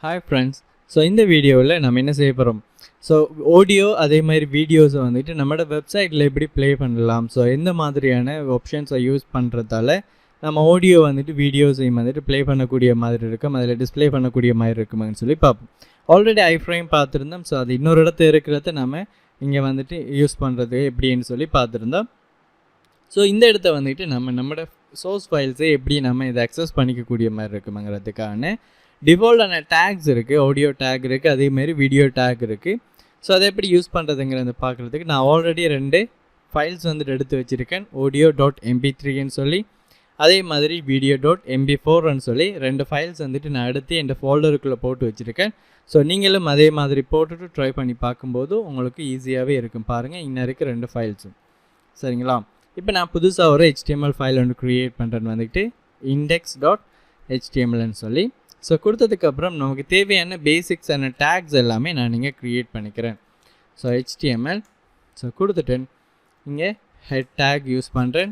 Hi friends. So இந்த வீடியோவில் நம்ம என்ன செய்ய போகிறோம், ஸோ ஆடியோ அதே மாதிரி வீடியோஸை வந்துட்டு நம்மளோட வெப்சைட்டில் எப்படி ப்ளே பண்ணலாம், ஸோ எந்த மாதிரியான ஆப்ஷன்ஸை யூஸ் பண்ணுறதால நம்ம ஆடியோ வந்துட்டு வீடியோஸையும் வந்துட்டு ப்ளே பண்ணக்கூடிய மாதிரி இருக்கும், அதில் டிஸ்பிளே பண்ணக்கூடிய மாதிரி இருக்குமான்னு சொல்லி பார்ப்போம். ஆல்ரெடி ஐஃப்ரேம் பார்த்துருந்தோம், ஸோ அது இன்னொரு இடத்துல இருக்கிறத நம்ம இங்கே வந்துட்டு யூஸ் பண்ணுறது எப்படின்னு சொல்லி பார்த்துருந்தோம். ஸோ இந்த இடத்த வந்துட்டு நம்மளோட சோர்ஸ் ஃபைல்ஸை எப்படி நம்ம இதை அக்சஸ் பண்ணிக்கக்கூடிய மாதிரி இருக்குமாங்கிறதுக்கான டிஃபால்ட்டான டேக்ஸ் இருக்குது, ஆடியோ டேக் இருக்குது, அதேமாரி வீடியோ டேக் இருக்குது. ஸோ அதை எப்படி யூஸ் பண்ணுறதுங்கிறத பார்க்குறதுக்கு நான் ஆல்ரெடி 2 ஃபைல்ஸ் வந்துட்டு எடுத்து வச்சுருக்கேன். audio.mp3ன்னு சொல்லி, அதே மாதிரி video.mp4ன்னு சொல்லி 2 ஃபைல்ஸ் வந்துட்டு நான் எடுத்து என் ஃபோல்டருக்குள்ளே போட்டு வச்சுருக்கேன். ஸோ நீங்களும் அதே மாதிரி போட்டுட்டு ட்ரை பண்ணி பார்க்கும்போது உங்களுக்கு ஈஸியாகவே இருக்கும். பாருங்கள், இன்னும் இருக்குது 2 ஃபைல்ஸும். சரிங்களா? இப்போ நான் புதுசாக ஒரு HTML ஃபைல் ஒன்று க்ரியேட் பண்ணுறேன்னு வந்துட்டு index.htmlன்னு சொல்லி, ஸோ கொடுத்ததுக்கப்புறம் நமக்கு தேவையான பேசிக்ஸான டேக்ஸ் எல்லாமே நான் இங்கே க்ரியேட் பண்ணிக்கிறேன். ஸோ HTML, ஸோ கொடுத்துட்டேன். இங்கே ஹெட் டேக் யூஸ் பண்ணுறேன்,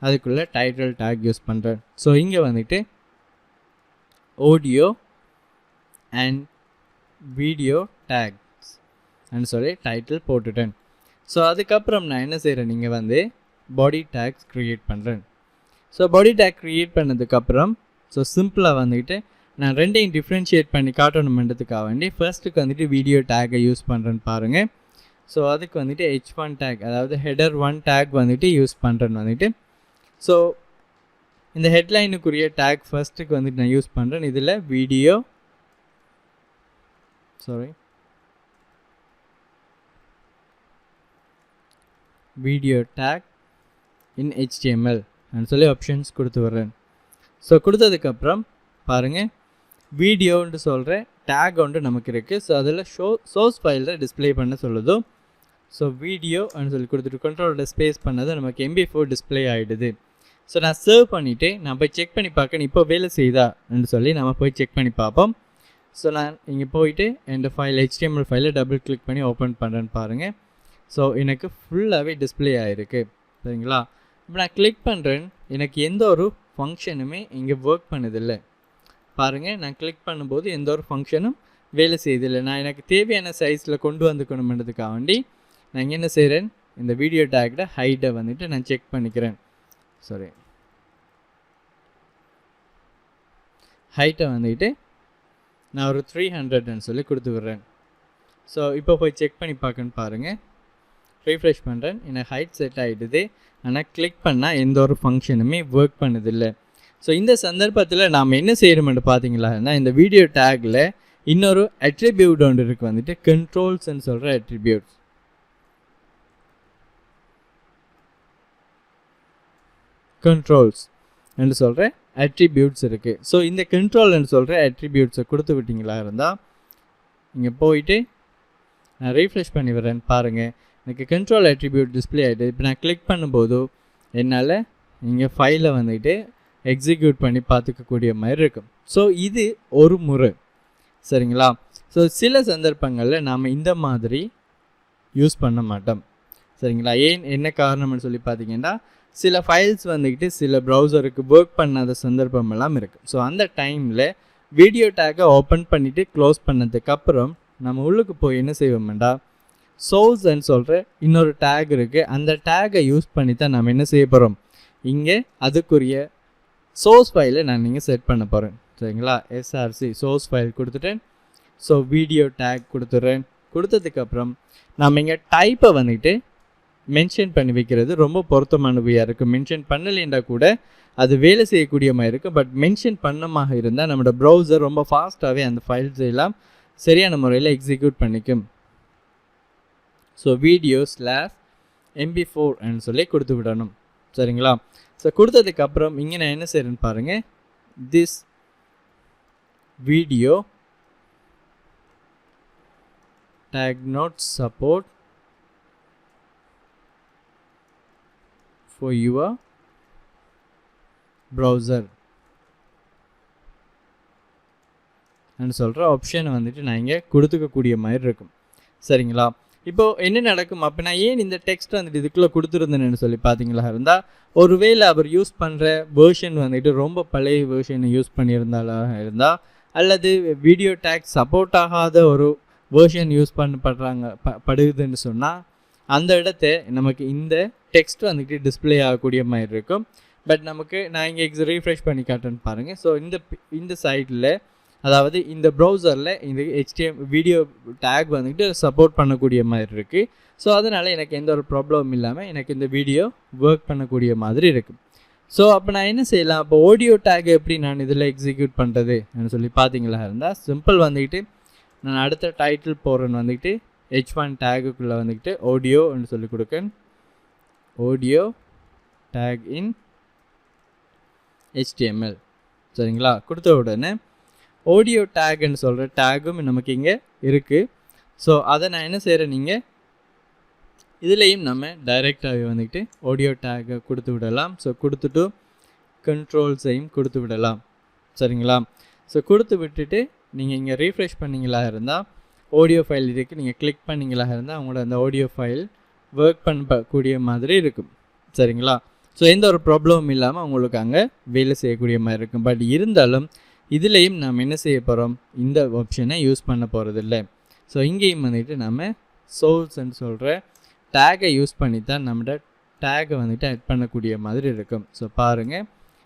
அதுக்குள்ளே டைட்டில் டேக் யூஸ் பண்ணுறேன். ஸோ இங்கே வந்துட்டு ஆடியோ அண்ட் வீடியோ டேக்ஸ் அப்படின்னு சொல்லி டைட்டில் போட்டுட்டேன். ஸோ அதுக்கப்புறம் நான் என்ன செய்கிறேன், நீங்கள் வந்து பாடி டேக்ஸ் க்ரியேட் பண்ணுறேன். ஸோ பாடி டேக் க்ரியேட் பண்ணதுக்கப்புறம் ஸோ சிம்பிளாக வந்துட்டு நான் 2ஐயும் டிஃப்ரென்ஷியேட் பண்ணி காட்டணுமென்றதுக்காக வேண்டி ஃபர்ஸ்ட்டுக்கு வந்துட்டு வீடியோ டேக்கை யூஸ் பண்ணுறேன்னு பாருங்கள். ஸோ அதுக்கு வந்துட்டு h1 டேக், அதாவது ஹெடர் 1 டேக் வந்துட்டு யூஸ் பண்ணுறேன்னு வந்துட்டு, ஸோ இந்த ஹெட்லைனுக்குரிய டேக் ஃபர்ஸ்ட்டுக்கு வந்துட்டு நான் யூஸ் பண்ணுறேன். இதில் வீடியோ டேக் இன் HTML அப்படின்னு சொல்லி ஆப்ஷன்ஸ் கொடுத்து வர்றேன். ஸோ கொடுத்ததுக்கப்புறம் பாருங்கள், வீடியோன்ட்டு சொல்கிற டேக் ஒன்று நமக்கு இருக்குது. ஸோ அதில் சோர்ஸ் ஃபைலில் டிஸ்பிளே பண்ண சொல்லுதோ. ஸோ வீடியோ அப்படின்னு சொல்லி கொடுத்துட்டு கண்ட்ரோலோட ஸ்பேஸ் பண்ணது நமக்கு MP4 டிஸ்பிளே ஆகிடுது. ஸோ நான் சேவ் பண்ணிவிட்டு நான் போய் செக் பண்ணி பார்க்கணும் இப்போ வேலை செய்தான்னு சொல்லி நம்ம போய் செக் பண்ணி பார்ப்போம். ஸோ நான் இங்கே போயிட்டு என் ஃபைல் HTML ஃபைலை டபுள் கிளிக் பண்ணி ஓப்பன் பண்ணுறேன்னு பாருங்கள். ஸோ எனக்கு ஃபுல்லாகவே டிஸ்பிளே ஆகிருக்கு. சரிங்களா? இப்போ நான் கிளிக் பண்ணுறேன், எனக்கு எந்த ஒரு ஃபங்க்ஷனுமே இங்கே ஒர்க் பண்ணுதில்லை. பாருங்கள், நான் கிளிக் பண்ணும்போது எந்த ஒரு ஃபங்க்ஷனும் வேலை செய்யதில்லை. நான் எனக்கு தேவையான சைஸில் கொண்டு வந்துக்கணுன்றதுக்காக வேண்டி நான் இங்கே என்ன செய்கிறேன், இந்த வீடியோ டேக்கில் ஹைட்டை வந்துட்டு நான் செக் பண்ணிக்கிறேன். ஹைட்டை வந்துட்டு நான் ஒரு 300ன்னு சொல்லி கொடுத்து விட்றேன். ஸோ இப்போ போய் செக் பண்ணி பார்க்கன்னு பாருங்கள். ரீஃப்ரெஷ் பண்ணுறேன், எனக்கு ஹைட் செட் ஆகிடுது. ஆனால் கிளிக் பண்ணால் எந்த ஒரு ஃபங்க்ஷனுமே ஒர்க் பண்ணுதில்லை. ஸோ இந்த சந்தர்ப்பத்தில் நாம் என்ன செய்யணும்னு பார்த்தீங்களான்னா, இந்த வீடியோ டேக்கில் இன்னொரு அட்ரிபியூட் ஒன்று இருக்குது வந்துட்டு கண்ட்ரோல்ஸ்ன்னு சொல்கிற அட்ரிபியூட்ஸ். கண்ட்ரோல்ஸ் என்று சொல்கிற அட்ரிபியூட்ஸ் இருக்குது. ஸோ இந்த கண்ட்ரோல்னு சொல்கிற அட்ரிபியூட்ஸை கொடுத்து விட்டிங்களா இருந்தால் இங்கே போயிட்டு நான் ரீஃப்ரெஷ் பண்ணி வரேன். பாருங்கள், எனக்கு கண்ட்ரோல் அட்ரிபியூட் டிஸ்பிளே ஆகிட்டு. இப்போ நான் கிளிக் பண்ணும்போது என்னால் இங்கே ஃபைலை வந்துட்டு எக்ஸிக்யூட் பண்ணி பார்த்துக்கக்கூடிய மாதிரி இருக்கும். ஸோ இது ஒரு முறை. சரிங்களா? ஸோ சில சந்தர்ப்பங்களில் நாம் இந்த மாதிரி யூஸ் பண்ண மாட்டோம். சரிங்களா? என்ன காரணம்னு சொல்லி பார்த்தீங்கன்னா, சில ஃபைல்ஸ் வந்துக்கிட்டு சில ப்ரௌசருக்கு ஒர்க் பண்ணாத சந்தர்ப்பமெல்லாம் இருக்குது. ஸோ அந்த டைமில் வீடியோ டேக்கை ஓப்பன் பண்ணிவிட்டு க்ளோஸ் பண்ணதுக்கப்புறம் நம்ம உள்ளுக்கு போய் என்ன செய்வோம்டா, சோர்ஸ்ன்னு சொல்கிற இன்னொரு டேக் இருக்குது. அந்த டேக்கை யூஸ் பண்ணி தான் நம்ம என்ன செய்ய போகிறோம், இங்கே அதுக்குரிய சோர்ஸ் ஃபைலை நான் இங்கே செட் பண்ண போகிறேன். சரிங்களா? src சோர்ஸ் ஃபைல் கொடுத்துட்டேன். ஸோ வீடியோ டேக் கொடுத்துட்றேன். கொடுத்ததுக்கப்புறம் நம்ம இங்கே டைப்பை வந்துட்டு மென்ஷன் பண்ணி வைக்கிறது ரொம்ப பொருத்தமானவையாக இருக்குது. மென்ஷன் பண்ணலைன்னா கூட அது வேலை செய்யக்கூடிய மாதிரி இருக்குது. பட் மென்ஷன் பண்ணமாக இருந்தால் நம்மளோட ப்ரௌசர் ரொம்ப ஃபாஸ்ட்டாகவே அந்த ஃபைல்ஸ் எல்லாம் சரியான முறையில் எக்ஸிக்யூட் பண்ணிக்கும். ஸோ video/mp4 சொல்லி கொடுத்து விடணும். சரிங்களா? ஸோ கொடுத்ததுக்கப்புறம் இங்கே நான் என்ன செய்கிறேன்னு பாருங்கள், this video tag not support for your browser ன்னு சொல்கிற ஆப்ஷனை வந்துட்டு நான் இங்கே கொடுத்துக்கக்கூடிய மாதிரி இருக்கும். சரிங்களா? இப்போது என்ன நடக்கும், அப்போ நான் ஏன் இந்த டெக்ஸ்ட் வந்துட்டு இதுக்குள்ளே கொடுத்துருந்தேன்னு சொல்லி பார்த்தீங்களா இருந்தால், ஒருவேளை அவர் யூஸ் பண்ணுற வேர்ஷன் வந்துட்டு ரொம்ப பழைய வேர்ஷனை யூஸ் பண்ணியிருந்தாலும் இருந்தால் அல்லது வீடியோ டேக் சப்போர்ட் ஆகாத ஒரு வேர்ஷன் யூஸ் படுதுன்னு சொன்னால் அந்த இடத்த நமக்கு இந்த டெக்ஸ்ட் வந்துட்டு டிஸ்பிளே ஆகக்கூடிய மாதிரி இருக்கும். பட் நமக்கு நான் இங்கே ரீஃப்ரெஷ் பண்ணி காட்டுன்னு பாருங்கள். ஸோ இந்த சைடில் அதாவது இந்த ப்ரௌசரில் இந்த வீடியோ டேக் வந்துட்டு சப்போர்ட் பண்ணக்கூடிய மாதிரி இருக்குது. ஸோ அதனால் எனக்கு எந்த ஒரு ப்ராப்ளமும் இல்லாமல் எனக்கு இந்த வீடியோ ஒர்க் பண்ணக்கூடிய மாதிரி இருக்குது. ஸோ அப்போ நான் என்ன செய்யலாம், அப்போ ஆடியோ டேக் எப்படி நான் இதில் எக்ஸிக்யூட் பண்ணுறது சொல்லி பார்த்தீங்களா இருந்தால் சிம்பிள் வந்துக்கிட்டு நான் அடுத்த டைட்டில் போடுறேன்னு வந்துக்கிட்டு H1 டேகுக்குள்ளே வந்துக்கிட்டு ஆடியோன்னு சொல்லி கொடுக்கேன். ஆடியோ டேக் இன் HTML சரிங்களா. கொடுத்த உடனே ஆடியோ டேக்னு சொல்கிற டேகும் நமக்கு இங்கே இருக்குது. ஸோ அதை நான் என்ன செய்கிறேன், நீங்கள் இதுலேயும் நம்ம டைரெக்டாகவே வந்துக்கிட்டு ஆடியோ டேக்கை கொடுத்து விடலாம். ஸோ கொடுத்துட்டு கண்ட்ரோல்ஸையும் கொடுத்து விடலாம் சரிங்களா. ஸோ கொடுத்து விட்டுட்டு நீங்கள் இங்கே ரீஃப்ரெஷ் பண்ணிங்களா இருந்தால் ஆடியோ ஃபைல் இருக்குது, நீங்கள் கிளிக் பண்ணிங்களா இருந்தால் அவங்களோட அந்த ஆடியோ ஃபைல் ஒர்க் பண்ணக்கூடிய மாதிரி இருக்கும் சரிங்களா. ஸோ எந்த ஒரு ப்ராப்ளமும் இல்லாமல் உங்களுக்கு அங்கே வேலை செய்யக்கூடிய மாதிரி இருக்கும். பட் இருந்தாலும் இதுலேயும் நாம் என்ன செய்ய போகிறோம், இந்த ஆப்ஷனை யூஸ் பண்ண போகிறதில்ல. ஸோ இங்கேயும் வந்துட்டு நம்ம சோர்ஸ்ன்னு சொல்கிற டேகை யூஸ் பண்ணி தான் நம்மளோட டேகை வந்துட்டு ஆட் பண்ணக்கூடிய மாதிரி இருக்கும். ஸோ பாருங்கள்,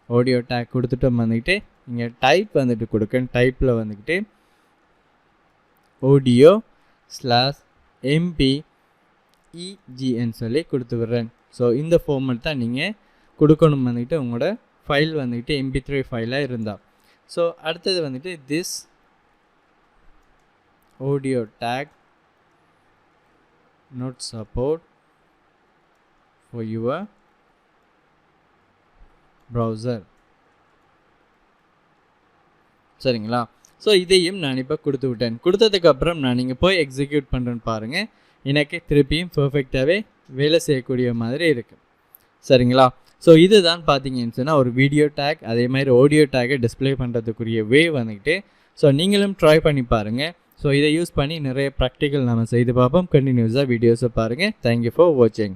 ஆடியோ டேக் கொடுத்துட்டு வந்துக்கிட்டு இங்கே டைப் வந்துட்டு கொடுக்கேன். டைப்பில் வந்துக்கிட்டு audio/mpeg சொல்லி கொடுத்து விடுறேன். ஸோ இந்த ஃபார்மேட் தான் நீங்கள் கொடுக்கணும் வந்துக்கிட்டு உங்களோட ஃபைல் வந்துக்கிட்டு MP3 ஃபைலாக இருந்தால். ஸோ அடுத்தது வந்துட்டு this audio tag not support for your browser சரிங்களா. ஸோ இதையும் நான் இப்போ கொடுத்து விட்டேன். கொடுத்ததுக்கப்புறம் நான் நீங்கள் போய் எக்ஸிக்யூட் பண்ணுறேன்னு பாருங்கள், எனக்கு திருப்பியும் பர்ஃபெக்டாகவே வேலை செய்யக்கூடிய மாதிரி இருக்குது சரிங்களா. ஸோ இதுதான் பார்த்தீங்கன்னு சொன்னால் ஒரு வீடியோ டேக் அதே மாதிரி ஆடியோ டேக்கை டிஸ்பிளே பண்ணுறதுக்குரிய வே வந்துக்கிட்டு. ஸோ நீங்களும் ட்ரை பண்ணி பாருங்கள். ஸோ இதை யூஸ் பண்ணி நிறைய ப்ராக்டிக்கல் நம்ம செய்து பார்ப்போம். கண்டினியூஸாக வீடியோஸை பாருங்கள். தேங்க்யூ ஃபார் வாட்சிங்.